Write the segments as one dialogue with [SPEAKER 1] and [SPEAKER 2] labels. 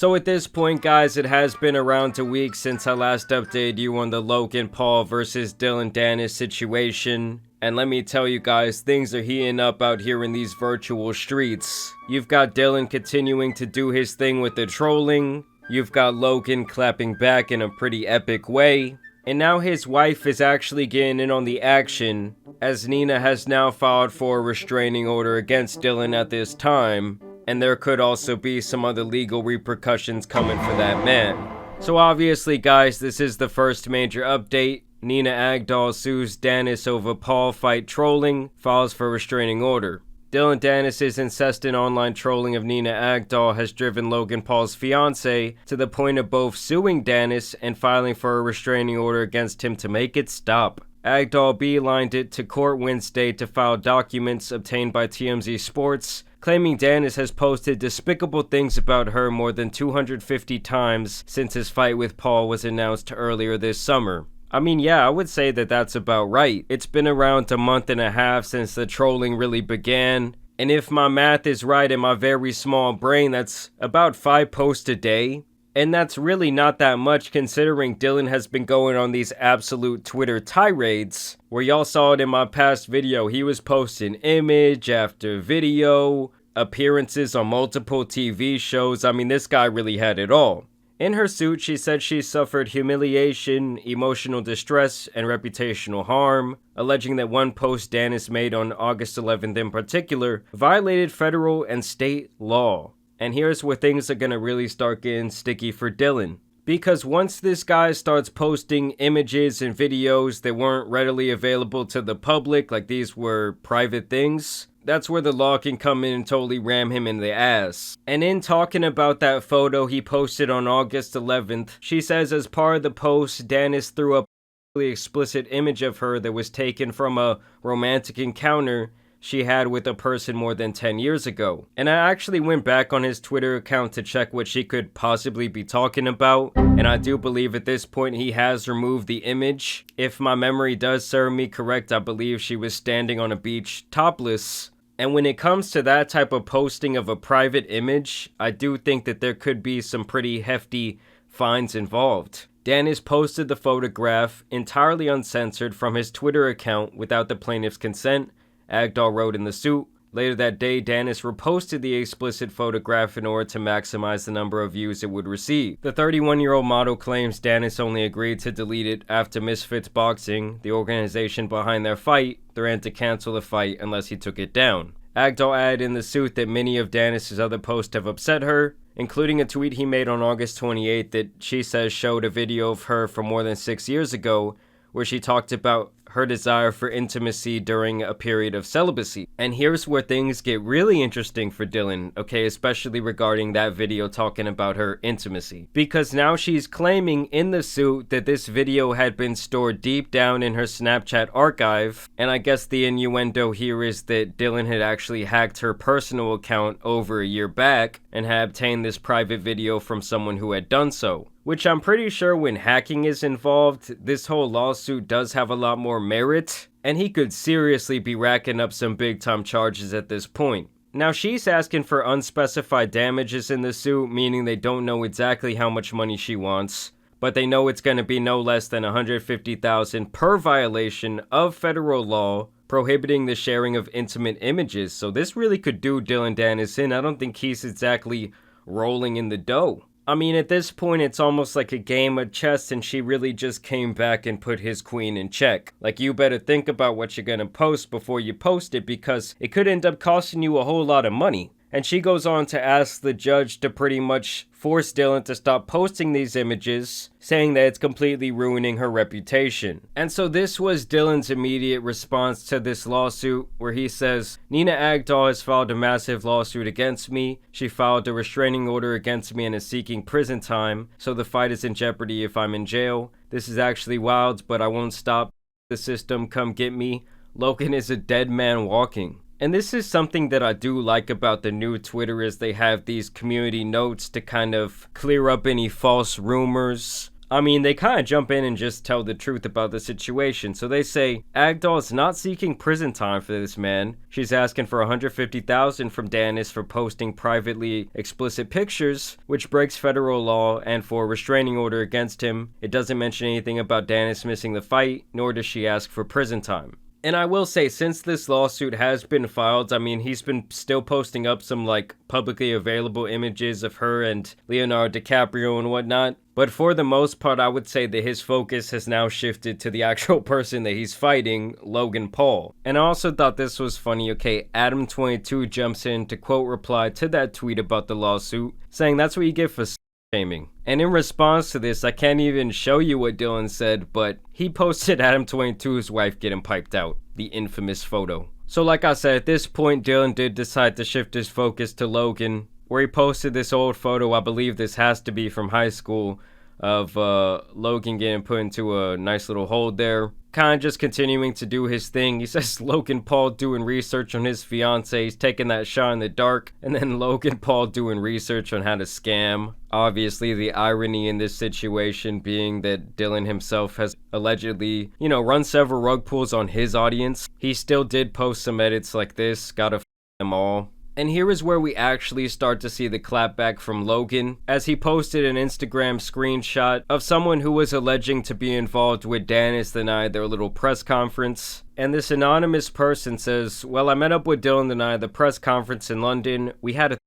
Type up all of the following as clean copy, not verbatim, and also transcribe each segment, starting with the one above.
[SPEAKER 1] So at this point, guys, it has been around a week since I last updated you on the Logan Paul versus Dillon Danis situation. And let me tell you guys, things are heating up out here in these virtual streets. You've got Dillon continuing to do his thing with the trolling. You've got Logan clapping back in a pretty epic way. And now his wife is actually getting in on the action, as Nina has now filed for a restraining order against Dillon at this time. And there could also be some other legal repercussions coming for that man. So obviously, guys, this is the first major update. Nina Agdal sues Danis over Paul fight trolling, files for restraining order. Dillon Danis' incessant online trolling of Nina Agdal has driven Logan Paul's fiancé to the point of both suing Danis and filing for a restraining order against him to make it stop. Agdal beelined it to court Wednesday to file documents obtained by TMZ Sports, claiming Danis has posted despicable things about her more than 250 times since his fight with Paul was announced earlier this summer. I mean, yeah, I would say that that's about right. It's been around a month and a half since the trolling really began, and if my math is right in my very small brain, that's about 5 posts a day. And that's really not that much considering Dillon has been going on these absolute Twitter tirades, where y'all saw it in my past video. He was posting image after video, appearances on multiple TV shows. I mean, this guy really had it all. In her suit, she said she suffered humiliation, emotional distress, and reputational harm, alleging that one post Danis made on August 11th in particular violated federal and state law. And here's where things are gonna really start getting sticky for Dillon. Because once this guy starts posting images and videos that weren't readily available to the public, like these were private things, that's where the law can come in and totally ram him in the ass. And in talking about that photo he posted on August 11th, she says as part of the post, Danis threw up a really explicit image of her that was taken from a romantic encounter she had with a person more than 10 years ago. And I actually went back on his Twitter account to check what she could possibly be talking about, and I do believe at this point he has removed the image. If my memory does serve me correct, I believe she was standing on a beach topless. And when it comes to that type of posting of a private image, I do think that there could be some pretty hefty fines involved. Danis posted the photograph entirely uncensored from his Twitter account without the plaintiff's consent, Agdal wrote in the suit. Later that day, Danis reposted the explicit photograph in order to maximize the number of views it would receive. The 31-year-old model claims Danis only agreed to delete it after Misfits Boxing, the organization behind their fight, threatened to cancel the fight unless he took it down. Agdal added in the suit that many of Danis' other posts have upset her, including a tweet he made on August 28th that she says showed a video of her from more than 6 years ago, where she talked about her desire for intimacy during a period of celibacy. And here's where things get really interesting for Dillon, okay, especially regarding that video talking about her intimacy. Because now she's claiming in the suit that this video had been stored deep down in her Snapchat archive, and I guess the innuendo here is that Dillon had actually hacked her personal account over a year back and had obtained this private video from someone who had done so. Which I'm pretty sure when hacking is involved, this whole lawsuit does have a lot more merit, and he could seriously be racking up some big time charges at this point. Now she's asking for unspecified damages in the suit, meaning they don't know exactly how much money she wants, but they know it's going to be no less than $150,000 per violation of federal law prohibiting the sharing of intimate images. So this really could do Dillon Danis in. I don't think he's exactly rolling in the dough. I mean, at this point, it's almost like a game of chess, and she really just came back and put his queen in check. Like, you better think about what you're gonna post before you post it, because it could end up costing you a whole lot of money. And she goes on to ask the judge to pretty much force Dillon to stop posting these images, saying that it's completely ruining her reputation. And so this was Dillon's immediate response to this lawsuit, where he says, Nina Agdal has filed a massive lawsuit against me. She filed a restraining order against me and is seeking prison time, so the fight is in jeopardy if I'm in jail. This is actually wild, but I won't stop. The system, come get me. Logan is a dead man walking. And this is something that I do like about the new Twitter, is they have these community notes to kind of clear up any false rumors. I mean, they kind of jump in and just tell the truth about the situation. So they say, Agdal is not seeking prison time for this man. She's asking for $150,000 from Danis for posting privately explicit pictures, which breaks federal law, and for a restraining order against him. It doesn't mention anything about Danis missing the fight, nor does she ask for prison time. And I will say, since this lawsuit has been filed, I mean, he's been still posting up some, like, publicly available images of her and Leonardo DiCaprio and whatnot. But for the most part, I would say that his focus has now shifted to the actual person that he's fighting, Logan Paul. And I also thought this was funny. Okay, Adam22 jumps in to quote reply to that tweet about the lawsuit, saying that's what you get for shaming. And in response to this, I can't even show you what Dillon said, but he posted Adam22's wife getting piped out, the infamous photo. So like I said, at this point, Dillon did decide to shift his focus to Logan, where he posted this old photo. I believe this has to be from high school, of Logan getting put into a nice little hold there. Kind of just continuing to do his thing. He says Logan Paul doing research on his fiance. He's taking that shot in the dark. And then Logan Paul doing research on how to scam. Obviously, the irony in this situation being that Dillon himself has allegedly, run several rug pulls on his audience. He still did post some edits like this. Gotta f them all. And here is where we actually start to see the clapback from Logan, as he posted an Instagram screenshot of someone who was alleging to be involved with Danis the night of their little press conference. And this anonymous person says, well, I met up with Dillon the night of the press conference in London. We had a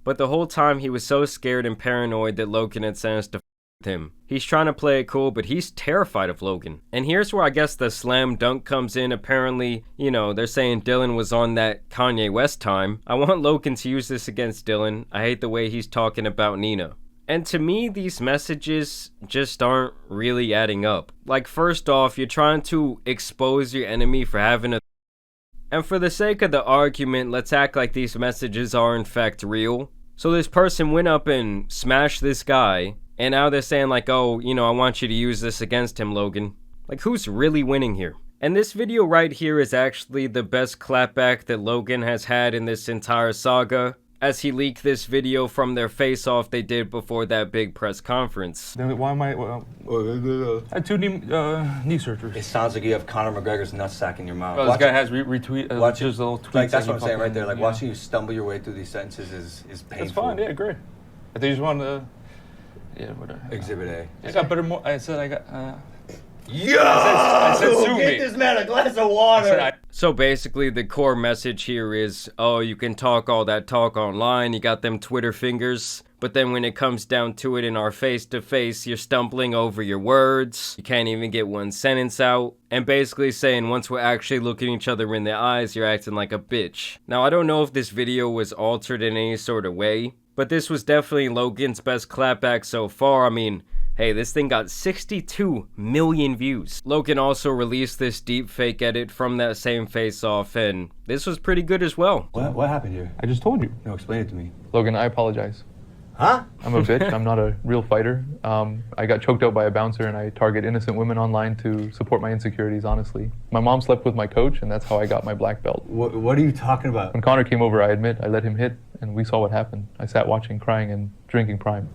[SPEAKER 1] but the whole time he was so scared and paranoid that Logan had sent us to him. He's trying to play it cool, but he's terrified of Logan. And here's where I guess the slam dunk comes in. Apparently, they're saying Dillon was on that Kanye West time. I want Logan to use this against Dillon. I hate the way he's talking about Nina. And to me, these messages just aren't really adding up. Like, first off, you're trying to expose your enemy for having a and for the sake of the argument, let's act like these messages are in fact real. So this person went up and smashed this guy, and now they're saying like, oh, I want you to use this against him, Logan. Like, who's really winning here? And this video right here is actually the best clapback that Logan has had in this entire saga, as he leaked this video from their face-off they did before that big press conference.
[SPEAKER 2] Why am I had two knee surgeries.
[SPEAKER 3] It sounds like you have Conor McGregor's nutsack in your mouth.
[SPEAKER 2] Oh, this guy has retweet just little tweets.
[SPEAKER 3] Like, that's what I'm saying right there. Like, watching you stumble your way through these sentences is painful.
[SPEAKER 2] It's fine, yeah, great. I think you just want to, whatever.
[SPEAKER 3] Exhibit A.
[SPEAKER 2] I got better more. I said I got.
[SPEAKER 3] Yo!
[SPEAKER 2] I said sue me.
[SPEAKER 3] Get this man a glass of water.
[SPEAKER 1] So basically the core message here is, oh, you can talk all that talk online, you got them Twitter fingers, but then when it comes down to it in our face-to-face, you're stumbling over your words, you can't even get one sentence out, and basically saying once we're actually looking each other in the eyes, you're acting like a bitch. Now, I don't know if this video was altered in any sort of way, but this was definitely Logan's best clapback so far. I mean, hey, this thing got 62 million views. Logan also released this deep fake edit from that same face-off, and this was pretty good as well.
[SPEAKER 3] What happened here?
[SPEAKER 2] I just told you.
[SPEAKER 3] No, explain it to me.
[SPEAKER 2] Logan, I apologize.
[SPEAKER 3] Huh?
[SPEAKER 2] I'm a bitch. I'm not a real fighter. I got choked out by a bouncer, and I target innocent women online to support my insecurities, honestly. My mom slept with my coach, and that's how I got my black belt.
[SPEAKER 3] What are you talking about?
[SPEAKER 2] When Connor came over, I admit, I let him hit, and we saw what happened. I sat watching, crying, and drinking Prime.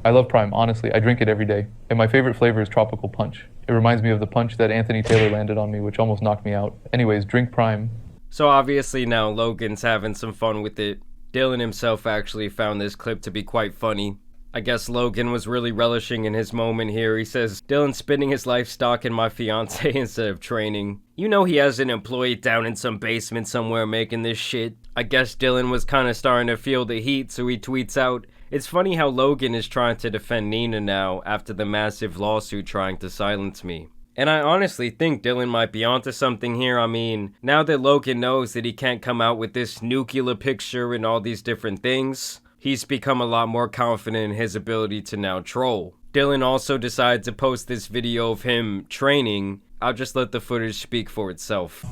[SPEAKER 2] I love Prime, honestly. I drink it every day. And my favorite flavor is Tropical Punch. It reminds me of the punch that Anthony Taylor landed on me, which almost knocked me out. Anyways, drink Prime.
[SPEAKER 1] So obviously now Logan's having some fun with it. Dillon himself actually found this clip to be quite funny. I guess Logan was really relishing in his moment here. He says, Dillon's spending his life stalking my fiance instead of training. You know he has an employee down in some basement somewhere making this shit. I guess Dillon was kind of starting to feel the heat, so he tweets out, it's funny how Logan is trying to defend Nina now after the massive lawsuit trying to silence me. And I honestly think Dillon might be onto something here. I mean, now that Logan knows that he can't come out with this nuclear picture and all these different things, he's become a lot more confident in his ability to now troll. Dillon also decided to post this video of him training. I'll just let the footage speak for itself.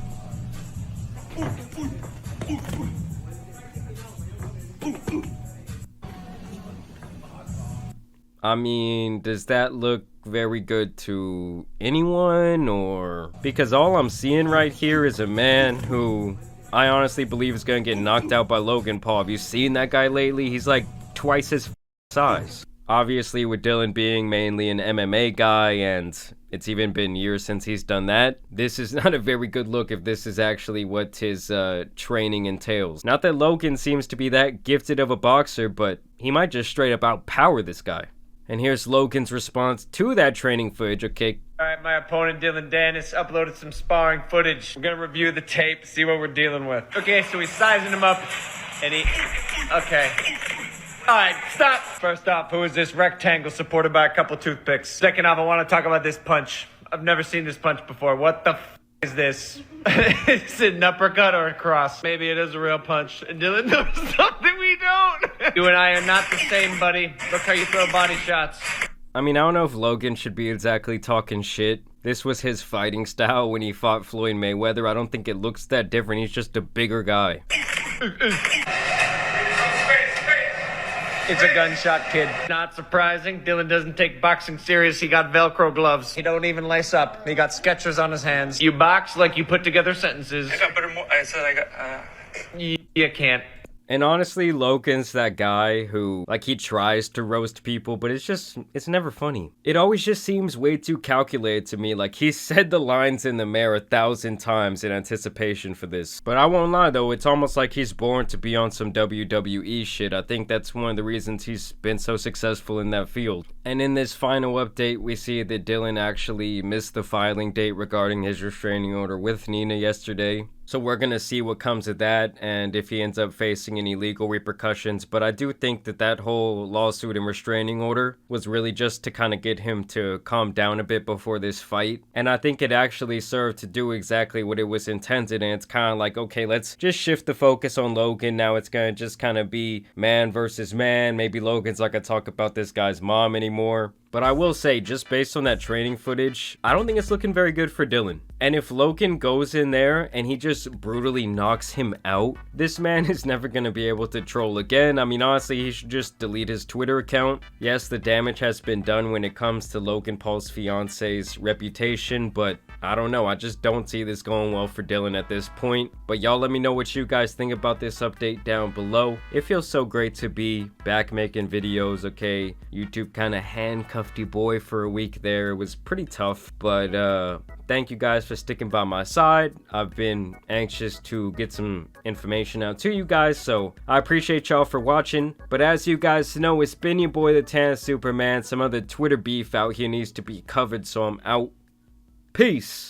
[SPEAKER 1] I mean, does that look very good to anyone, or? Because all I'm seeing right here is a man who I honestly believe is gonna get knocked out by Logan Paul. Have you seen that guy lately? He's like twice his size. Obviously, with Dillon being mainly an MMA guy, and it's even been years since he's done that, this is not a very good look if this is actually what his training entails. Not that Logan seems to be that gifted of a boxer, but he might just straight up outpower this guy. And here's Logan's response to that training footage, okay?
[SPEAKER 4] Alright, my opponent, Dillon Danis, uploaded some sparring footage. We're gonna review the tape, see what we're dealing with. Okay, so he's sizing him up, and okay. Alright, stop! First off, who is this rectangle supported by a couple toothpicks? Second off, I want to talk about this punch. I've never seen this punch before. What the is this? Is it an uppercut or a cross? Maybe it is a real punch. And Dillon knows something we don't. You and I are not the same, buddy. Look how you throw body shots.
[SPEAKER 1] I mean, I don't know if Logan should be exactly talking shit. This was his fighting style when he fought Floyd Mayweather. I don't think it looks that different. He's just a bigger guy.
[SPEAKER 4] It's a gunshot, kid. Not surprising. Dillon doesn't take boxing serious. He got Velcro gloves. He don't even lace up. He got Skechers on his hands. You box like you put together sentences. You can't.
[SPEAKER 1] And honestly, Logan's that guy who, like, he tries to roast people, but it's never funny. It always just seems way too calculated to me, like he said the lines in the mirror 1,000 times in anticipation for this. But I won't lie though, it's almost like he's born to be on some WWE shit. I think that's one of the reasons he's been so successful in that field. And in this final update, we see that Dillon actually missed the filing date regarding his restraining order with Nina yesterday. So we're going to see what comes of that and if he ends up facing any legal repercussions. But I do think that that whole lawsuit and restraining order was really just to kind of get him to calm down a bit before this fight. And I think it actually served to do exactly what it was intended. And it's kind of like, okay, let's just shift the focus on Logan. Now it's going to just kind of be man versus man. Maybe Logan's not going to talk about this guy's mom anymore. But I will say, just based on that training footage, I don't think it's looking very good for Dillon. And if Logan goes in there and he just brutally knocks him out, this man is never going to be able to troll again. I mean, honestly, he should just delete his Twitter account. Yes, the damage has been done when it comes to Logan Paul's fiance's reputation, but I don't know. I just don't see this going well for Dillon at this point. But y'all let me know what you guys think about this update down below. It feels so great to be back making videos, okay? YouTube kind of handcuffed you boy for a week there. It was pretty tough, but thank you guys for sticking by my side. I've been anxious to get some information out to you guys, so I appreciate y'all for watching. But as you guys know, it's been your boy the Tan Superman. Some other Twitter beef out here needs to be covered, so I'm out. Peace.